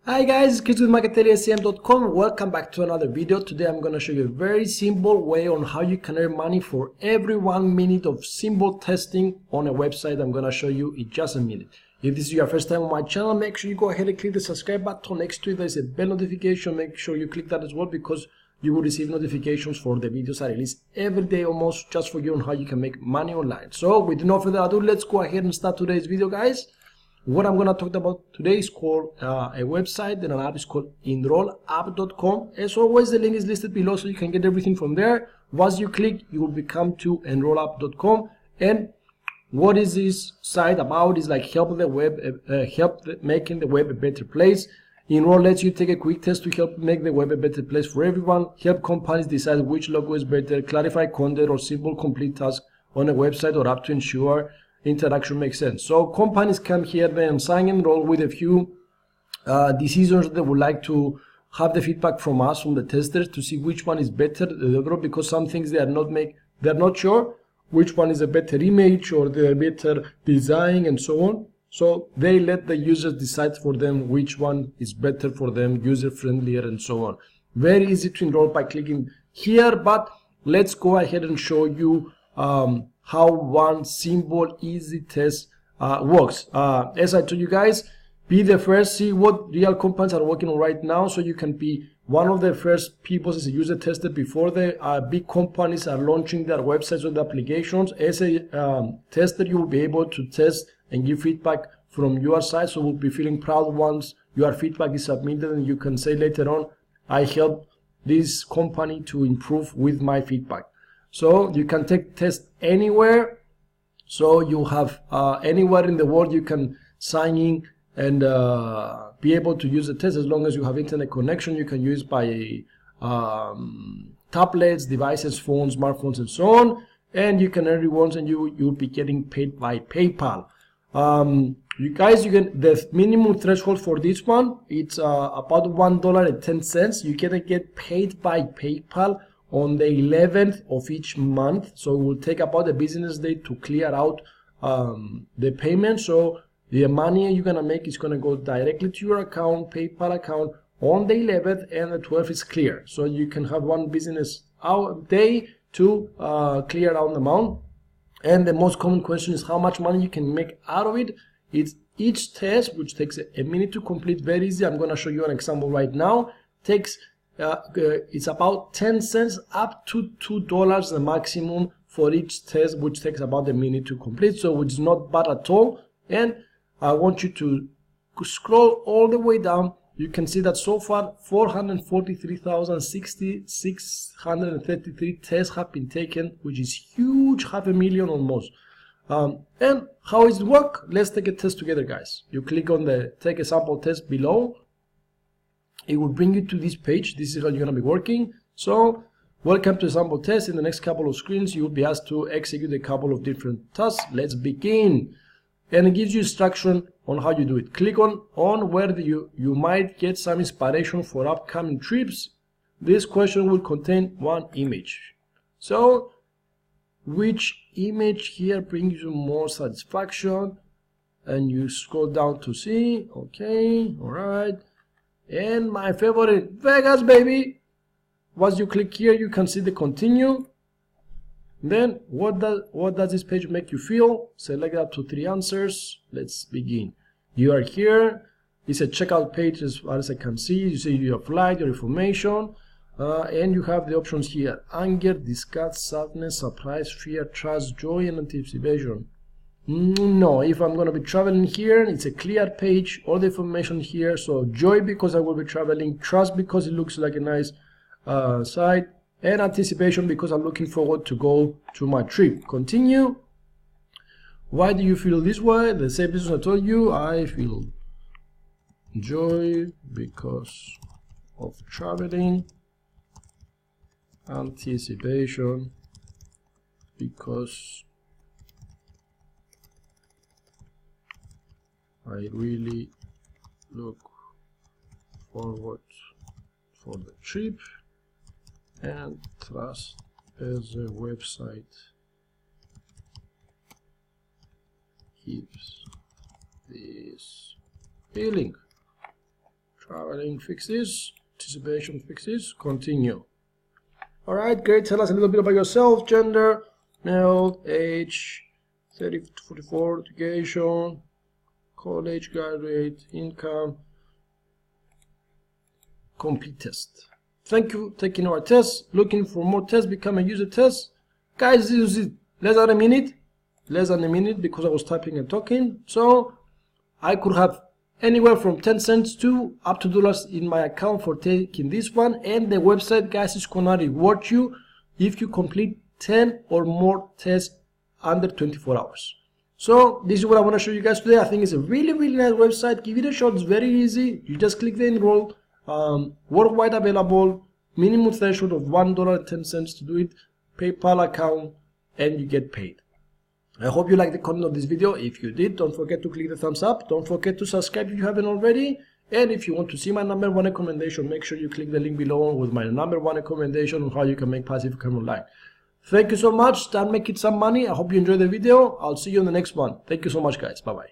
Hi guys, Chris with marketerscm.com. Welcome back to another video. Today I'm going to show you a very simple way on how you can earn money for every 1 minute of simple testing on a website. I'm going to show you in just a minute. If this is your first time on my channel, make sure you go ahead and click the subscribe button. Next to it there's a bell notification. Make sure you click that as well, because you will receive notifications for the videos I release every day almost, just for you on how you can make money online. So with no further ado, let's go ahead and start today's video, guys. What I'm going to talk about today is called a website, and an app is called enrollapp.com. As always, the link is listed below, so you can get everything from there. Once you click, you will become to enrollapp.com. And what is this site about? Is like help making the web a better place. Enroll lets you take a quick test to help make the web a better place for everyone. Help companies decide which logo is better. Clarify content or simple complete tasks on a website or app to ensure interaction makes sense. So companies come here and sign and enroll with a few decisions that they would like to have the feedback from us, from the testers, to see which one is better, because some things they're not sure which one is a better image or the better design and so on. So they let the users decide for them which one is better for them, user friendlier and so on. Very easy to enroll by clicking here, but let's go ahead and show you how one simple easy test works. As I told you guys, be the first, see what real companies are working on right now, so you can be one of the first people as a user tester before the big companies are launching their websites or the applications. As a tester, you will be able to test and give feedback from your side, so we'll be feeling proud once your feedback is submitted, and you can say later on, I helped this company to improve with my feedback. So you can take tests anywhere. So you have anywhere in the world you can sign in and be able to use the test, as long as you have internet connection. You can use by tablets, devices, phones, smartphones, and so on. And you can earn rewards, and you'll be getting paid by PayPal. You can, the minimum threshold for this one, it's about $1.10. You can get paid by PayPal on the 11th of each month, so it will take about a business day to clear out the payment. So the money you're gonna make is gonna go directly to your account, PayPal account, on the 11th, and the 12th is clear. So you can have one business day to clear out the amount. And the most common question is how much money you can make out of it. It's each test, which takes a minute to complete. Very easy. I'm gonna show you an example right now. Takes it's about 10 cents up to $2 the maximum for each test, which takes about a minute to complete, so which is not bad at all. And I want you to scroll all the way down. You can see that so far 443,633 tests have been taken, which is huge, 500,000 almost. And how does it work? Let's take a test together, guys. You click on the take a sample test below. It will bring you to this page. This is how you're going to be working. So welcome to a sample test. In the next couple of screens, you will be asked to execute a couple of different tasks. Let's begin. And it gives you instruction on how you do it. Click on where you might get some inspiration for upcoming trips. This question will contain one image. So which image here brings you more satisfaction? And you scroll down to see. Okay, all right. And my favorite, Vegas, baby. Once you click here, you can see the continue. Then what does this page make you feel? Select up to 3 answers. Let's begin. You are here. It's a checkout page as far as I can see. You see your flight, your information, and you have the options here: anger, disgust, sadness, surprise, fear, trust, joy, and anticipation. No, if I'm going to be traveling here, it's a clear page, all the information here. So joy because I will be traveling, trust because it looks like a nice site, and anticipation because I'm looking forward to go to my trip. Continue. Why do you feel this way? The same reason I told you. I feel joy because of traveling, anticipation because I really look forward for the trip, and trust as a website gives this feeling. Traveling fixes, participation fixes, continue. Alright, great. Tell us a little bit about yourself. Gender, male, age, 30 to 44, education, college graduate, income, complete test. Thank you for taking our test. Looking for more tests, become a user test. Guys, this is less than a minute. Less than a minute because I was typing and talking. So I could have anywhere from 10 cents to up to dollars in my account for taking this one. And the website, guys, is gonna reward you if you complete 10 or more tests under 24 hours. So this is what I want to show you guys today. I think it's a really nice website. Give it a shot. It's very easy. You just click the enroll. Worldwide available. Minimum threshold of $1.10 to do it. PayPal account, and you get paid. I hope you liked the content of this video. If you did, don't forget to click the thumbs up. Don't forget to subscribe if you haven't already. And if you want to see my #1 recommendation, make sure you click the link below with my #1 recommendation on how you can make passive income online. Thank you so much. Start making some money. I hope you enjoyed the video. I'll see you in the next one. Thank you so much, guys. Bye bye.